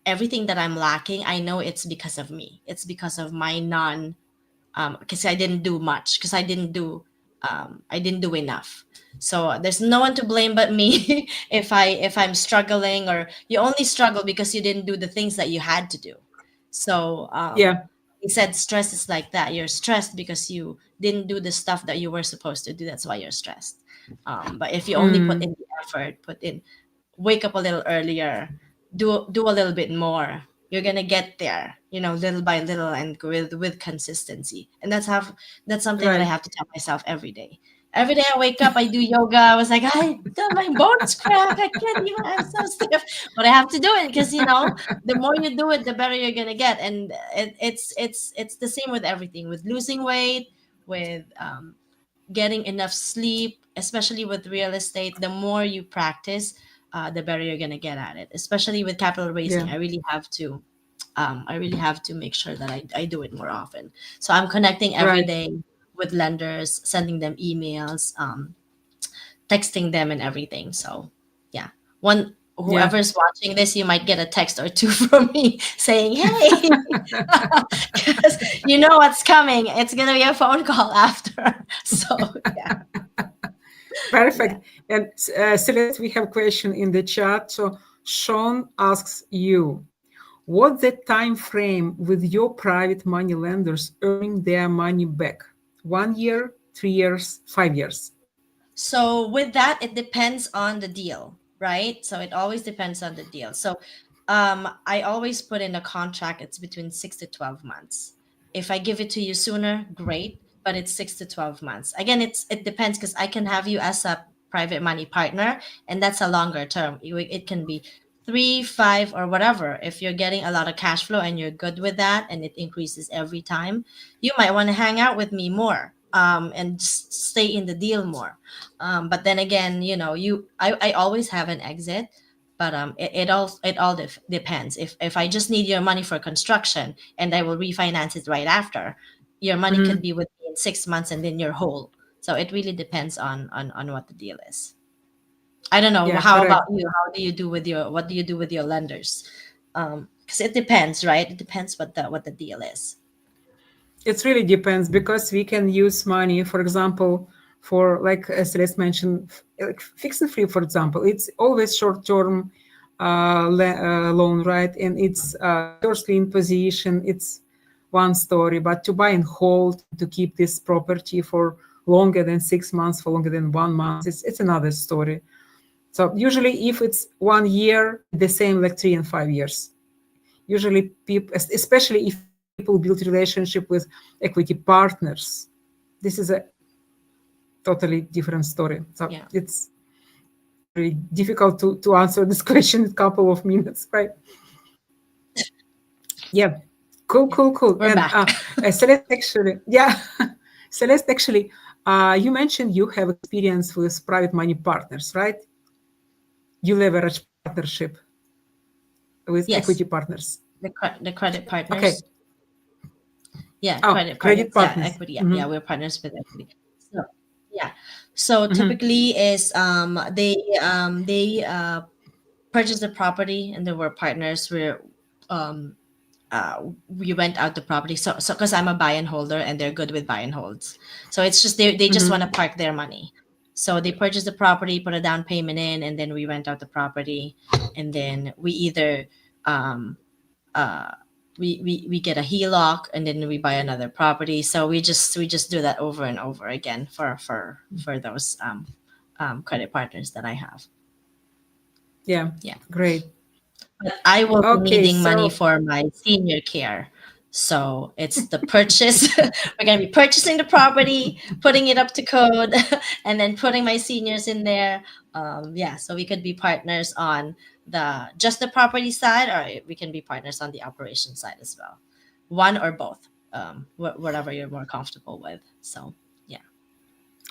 everything that I'm lacking, I know it's because of me. It's because of my non because I didn't do much, because I didn't do enough. So there's no one to blame but me if I'm struggling, or you only struggle because you didn't do the things that you had to do. So yeah, he said stress is like that. You're stressed because you didn't do the stuff that you were supposed to do. That's why you're stressed. But if you only put mm, in the effort, wake up a little earlier, do a little bit more, you're gonna get there, little by little, and with consistency. And that's something that I right. have to tell myself every day. Every day I wake up, I do yoga. I was like, my bones crack. I can't even. I'm so stiff, but I have to do it because the more you do it, the better you're gonna get. And it's the same with everything, with losing weight, with getting enough sleep, especially with real estate. The more you practice, the better you're gonna get at it. Especially with capital Yeah, raising, I really have to make sure that I do it more often. So I'm connecting every right. day with lenders, sending them emails, texting them, and everything. So yeah, one Yeah. whoever's watching this, you might get a text or two from me saying, "Hey," because you know what's coming. It's gonna be a phone call after. So yeah, yeah. Perfect. And Celeste, we have a question in the chat. So Sean asks you, what's the time frame with your private money lenders earning their money back? 1 year, 3 years, 5 years? So with that, it depends on the deal, right? So it always depends on the deal. So I always put in a contract, it's between 6 to 12 months. If I give it to you sooner, great, but it's 6 to 12 months. Again, it depends because I can have you as a private money partner, and that's a longer term. It can be 3, 5, or whatever. If you're getting a lot of cash flow and you're good with that, and it increases every time, you might want to hang out with me more, and stay in the deal more. But then again, I always have an exit, but it all depends. If I just need your money for construction and I will refinance it right after, your money could Mhm. be within 6 months and then you're whole. So it really depends on what the deal is. I don't know. Yeah, How about correct. you? What do you do with your lenders? Because it depends, right? It depends what the deal is. It really depends because we can use money, for example, for like as Celeste mentioned, like fix and flip, for example. It's always short-term loan, right? And it's first lien position. It's one story, but to buy and hold, to keep this property for longer than 6 months, for longer than 1 month, it's another story. So usually, if it's 1 year, the same like 3 and 5 years. Usually, people, especially if people build relationship with equity partners, this is a totally different story. So Yeah, it's very difficult to answer this question in a couple of minutes, right? Yeah, cool, yeah. cool, cool. We're And back. Celeste, actually, yeah, Celeste, actually, you mentioned you have experience with private money partners, right? You leverage partnership with Yes, equity partners. the credit Okay. partners. Yeah, Oh, credit partners. credit Yeah, partners. equity. Yeah, Mm-hmm. yeah, we're partners with equity. So yeah. So Mm-hmm. typically is they purchase the property and then we're partners. Um we rent out the property. So because I'm a buy and holder and they're good with buy and holds. So it's just they just want Mm-hmm. to park their money. So they purchase the property, put a down payment in, and then we rent out the property, and then we either um uh we get a HELOC and then we buy another property. So we just do that over and over again for those credit partners that I have. Yeah, Yeah. great. But I will be Okay, needing money so for my senior care. So it's the purchase. We're going to be purchasing the property, putting it up to code, and then putting my seniors in there. Yeah, so we could be partners on the just the property side, or we can be partners on the operation side as well. One or both, whatever you're more comfortable with. So yeah,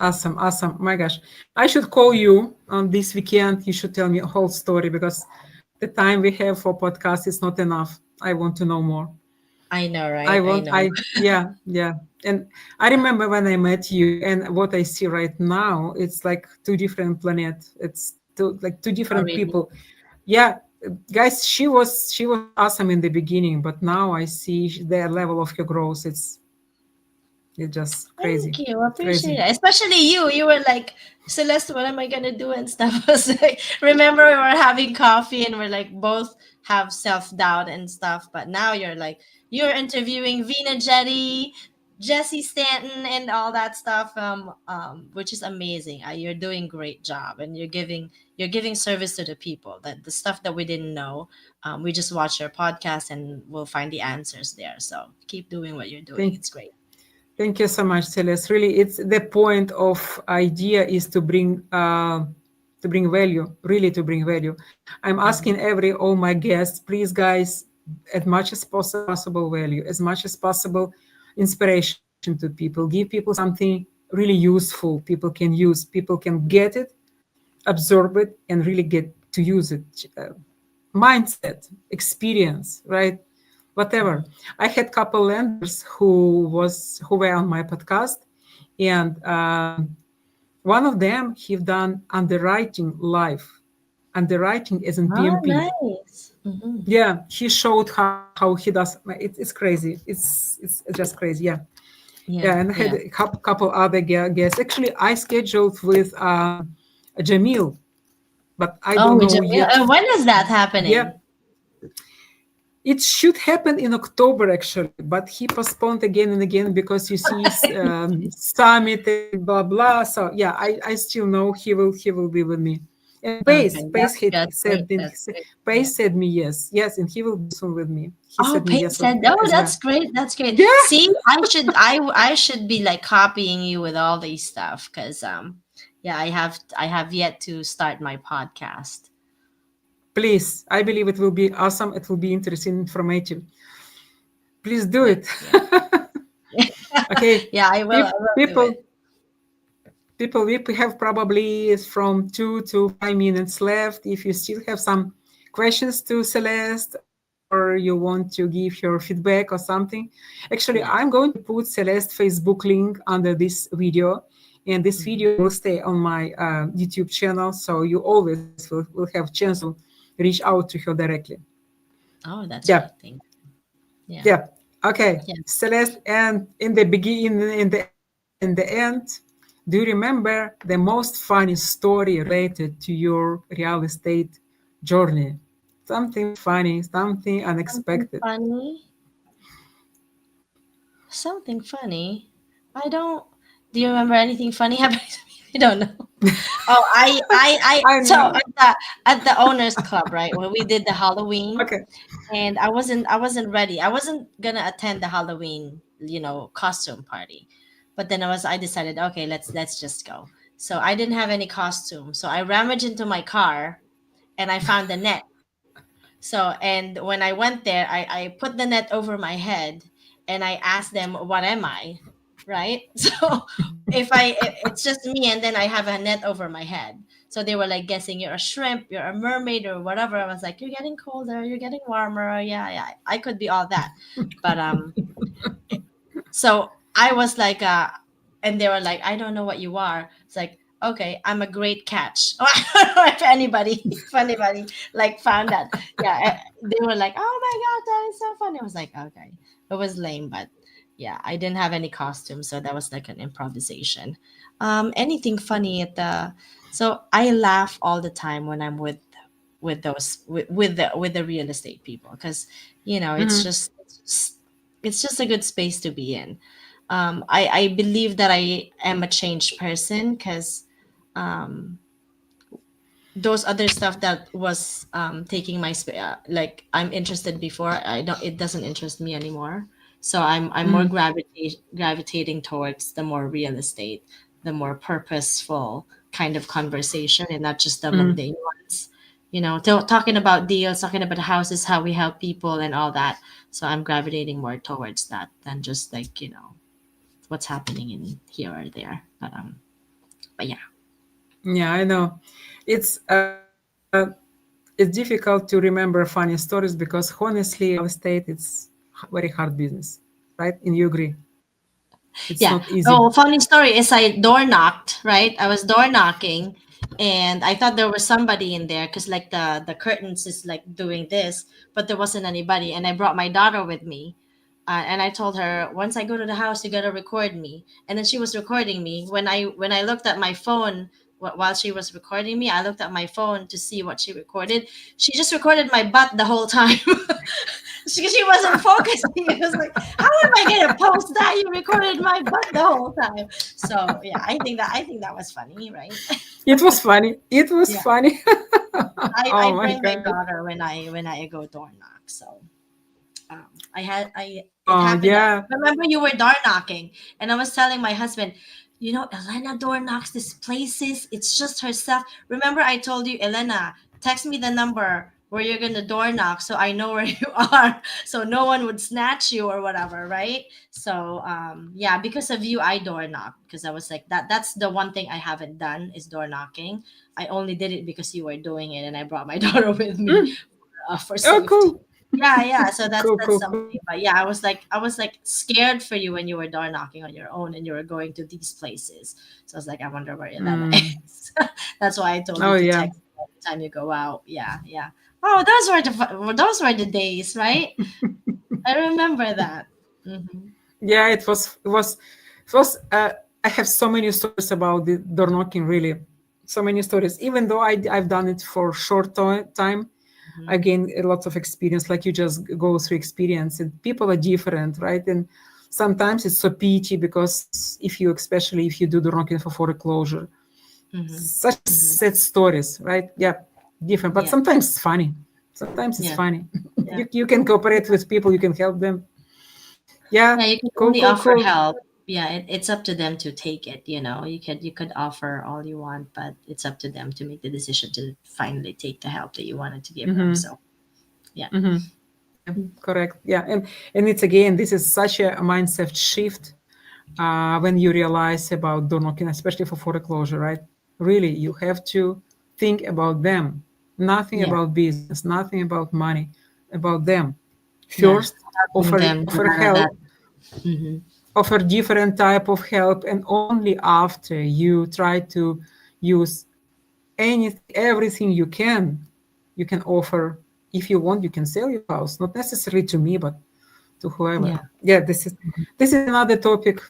awesome, awesome. My gosh, I should call you on this weekend. You should tell me a whole story because the time we have for podcast is not enough. I want to know more. I know, right? I know. Yeah, yeah. And I remember when I met you and what I see right now, it's like two different planets. It's like two Oh, different really? people. Yeah, guys, she was awesome in the beginning, but now I see the level of her growth. It's just Thank crazy, you. I appreciate crazy. it. Especially you. You were like, Celeste, what am I gonna do and stuff. I was like, remember we were having coffee and we're like both have self-doubt and stuff, but now you're interviewing Vina Jetty, Jesse Stanton and all that stuff, which is amazing. You're doing great job and you're giving service to the people. That the stuff that we didn't know, we just watch your podcast and we'll find the answers there. So keep doing what you're doing. Thank It's great. Thank you so much, Celeste. Really, it's the point of idea is to bring value, really to bring value. I'm Mhm. asking all my guests, please, guys, as much as possible value, as much as possible inspiration to people. Give people something really useful. People can use. People can get it, absorb it, and really get to use it. Mindset, experience, right? Whatever. Mhm. I had couple lenders who were on my podcast, and one of them he done underwriting live, underwriting as in Oh, PMP. nice. Mhm. Yeah, he showed how he does. It's crazy. It's just crazy. Yeah, Yeah, yeah. And I had yeah. a couple other guests. Actually, I scheduled with Jamil, but I Oh, don't with know Jamil. yet. When is that Yeah, happening? it should happen in October actually, but he postponed again and again because you see summit and blah blah. So yeah, I still know he will be with me. And Okay, Pace that's good. Great. That's great. Yeah. Pace said me yes, yes, and he will be soon with me. He Oh, said me Paige yes said, "Oh, as well. that's great. That's great." Yeah, See, I should be like copying you with all these stuff because yeah, I have yet to start my podcast. please. I believe it will be awesome. It will be interesting, informative. Please do Like, it. yeah. Okay, Yeah, I will do it. people, we have probably from 2 to 5 minutes left. If you still have some questions to Celeste, or you want to give your feedback or something, actually, Yeah. I'm going to put Celeste Facebook link under this video, and this Mhm. video will stay on my YouTube channel, so you always will have chance to reach out to her directly. Oh, that's Yeah, great. Thank Yeah. yeah. Okay, Yeah. Celeste, and in the beginning, in the end, do you remember the most funny story related to your real estate journey? Something funny, something Something unexpected. funny. Something funny. I don't. Do you remember anything funny happening to me? I don't know. Oh, I so know. at the owners club, right? When we did the Halloween, Okay. and I wasn't ready. I wasn't gonna attend the Halloween, costume party. But then I decided, okay, let's just go. So I didn't have any costume. So I rummaged into my car and I found the net. So, and when I went there, I put the net over my head and I asked them, what am I? Right? So, it's just me and then I have a net over my head. So they were like guessing you're a shrimp, you're a mermaid or whatever. I was like, you're getting colder, you're getting warmer. Yeah, yeah. I could be all that. But so I was like, and they were like, I don't know what you are. It's like, okay, I'm a great catch. I don't know if anybody like found that. Yeah, they were like, oh my god, that is so funny. I was like, okay, it was lame, but yeah, I didn't have any costume, so that was like an improvisation. Anything funny at the? So I laugh all the time when I'm with the real estate people because Mhm. it's just a good space to be in. I believe that I am a changed person because um, those other stuff that was taking my space, like I'm interested before, I don't. It doesn't interest me anymore. So I'm more Mhm. gravitating towards the more real estate, the more purposeful kind of conversation, and not just the Mhm. mundane ones. Talking about deals, talking about houses, how we help people, and all that. So I'm gravitating more towards that than just like what's happening in here or there. But yeah, Yeah, I know. It's it's difficult to remember funny stories because honestly, real estate it's very hard business, right? And you agree, it's yeah. not easy. Oh, funny story is I door knocked. Right, I was door knocking, and I thought there was somebody in there because like the curtains is like doing this, but there wasn't anybody, and I brought my daughter with me. And I told her, once I go to the house, you gotta record me. And then she was recording me. When I looked at my phone while she was recording me, I looked at my phone to see what she recorded. She just recorded my butt the whole time. She wasn't focusing. It was like, how am I gonna post that? You recorded my butt the whole time. So yeah, I think that was funny, right? It was funny. It was Yeah, funny. I Oh my bring my God. daughter when I go door knock. So I it Oh happened that yeah. remember you were door knocking and I was telling my husband, Elena door knocks these places. It's just herself. Remember I told you, Elena, text me the number where you're gonna door knock so I know where you are, so no one would snatch you or whatever, right? So yeah, because of you I door knock because I was like that's the one thing I haven't done is door knocking. I only did it because you were doing it and I brought my daughter with me Mm. for Oh, safety. cool. Yeah, yeah. So Cool, that's cool, cool. something. But yeah, I was like scared for you when you were door knocking on your own and you were going to these places. So I was like, I wonder where Elena Mm. is. That's why I told you Oh to yeah. text me every time you go out. Yeah, yeah. Oh, those were the days, right? I remember that. Hmm. Yeah, it was I have so many stories about the door knocking, really. So many stories. Even though I've done it for short time, I Hmm. gained a lot of experience. Like you just go through experience, and people are different, right? And sometimes it's so pity because if you, especially if you do door knocking for foreclosure, Mm-hmm. Such Mm-hmm. sad stories, right? Yeah, different, but Yeah. sometimes it's funny. Sometimes it's Yeah. funny. Yeah. You can cooperate with people, you can help them. Yeah, Yeah, you can cool, only cool, offer cool. help. Yeah, it's up to them to take it, you know. You could offer all you want, but it's up to them to make the decision to finally take the help that you wanted to give them. Mm-hmm. So, yeah. Mm-hmm. Yeah, correct. Yeah, and it's again, this is such a mindset shift when you realize about door knocking, especially for foreclosure, right? Really, you have to think about them, nothing Yeah. about business, nothing about money, about them. Yeah. First, Helping offer them no offer matter that. help, Mm-hmm. offer different type of help, and only after you try to use anything, everything you can offer. If you want, you can sell your house, not necessarily to me, but to whoever. Yeah. Yeah, this is another topic,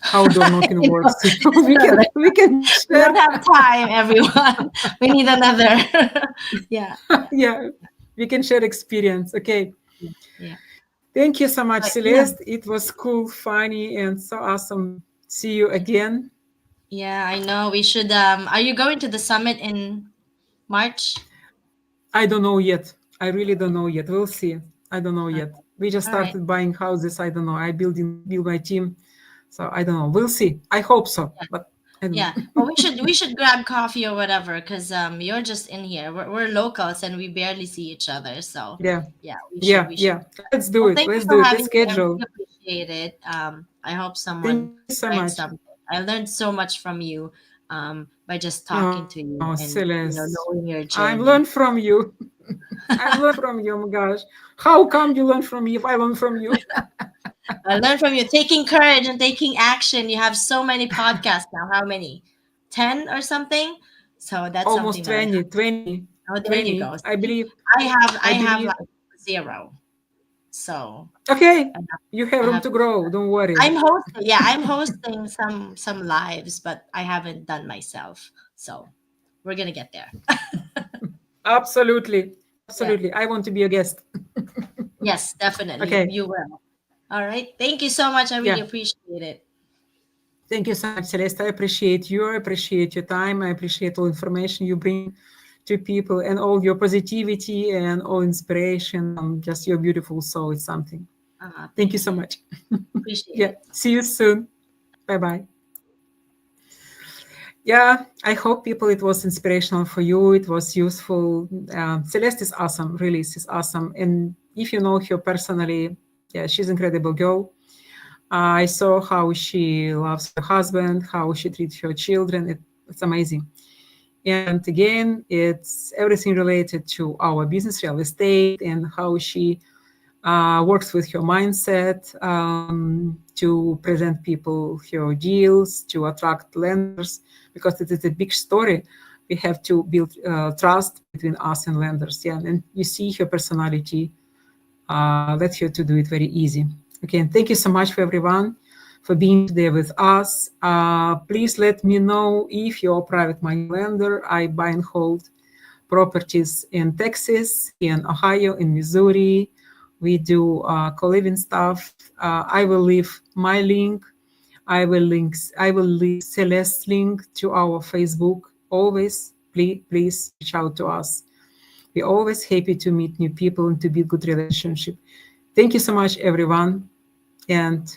how door knocking You know, works. We can we share. don't have time, everyone. We need another. Yeah. Yeah, we can share experience. Okay, Yeah. thank you so much, Yeah. Celeste. It was cool, funny, and so awesome. See you again. Yeah, I know. We should are you going to the summit in March? I don't know yet. I really don't know yet. We'll see. I don't know Uh, yet. We just all right. started buying houses. I don't know. I build my team, so I don't know. We'll see. I hope so, but I don't Yeah. know. Well, we should grab coffee or whatever because you're just in here. We're locals and we barely see each other. So Yeah, yeah, we should yeah, we should. yeah. Let's do Well, it. thank you Let's for do it. having Let's me. I really schedule. appreciate it. I hope someone Thank you so learned much. something. I learned so much from you by just talking to Oh, you and Celeste, knowing your I'm learned journey. from you. I'm learned from you. Oh my gosh, how come you learn from me if I learn from you? I learned from you taking courage and taking action. You have so many podcasts now. How many? 10 or something? So that's Almost something that I 20, have. 20, Oh, there you 20. go. I See? believe. I have I like believe. zero. So Okay, I have, you have I room have to grow. Don't worry. I'm hosting. Yeah, I'm hosting some lives, but I haven't done myself. So we're gonna get there. Absolutely, Yeah. absolutely. I want to be a guest. Yes, definitely. Okay. You will. All right. Thank you so much. I really Yeah. appreciate it. Thank you so much, Celeste. I appreciate you. I appreciate your time. I appreciate all information you bring to people and all your positivity and all inspiration and just your beautiful soul. It's something. Thank you Thank so you. much. Appreciate Yeah. it. See you soon. Bye bye. Yeah, I hope people it was inspirational for you. It was useful. Celeste is awesome, really, she's awesome. And if you know her personally, yeah, she's an incredible girl. I saw how she loves her husband, how she treats her children. It's amazing. And again, it's everything related to our business, real estate, and how she works with her mindset to present people her deals, to attract lenders, because it is a big story. We have to build trust between us and lenders. Yeah, and you see her personality let her to do it very easy. Okay, and thank you so much for everyone for being there with us. Please let me know if you're a private money lender. I buy and hold properties in Texas, in Ohio, in Missouri. We do co-living stuff. I will leave my link. I will leave Celeste's link to our Facebook. Always, please reach out to us. We're always happy to meet new people and to build good relationship. Thank you so much, everyone, and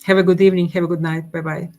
have a good evening. Have a good night. Bye bye.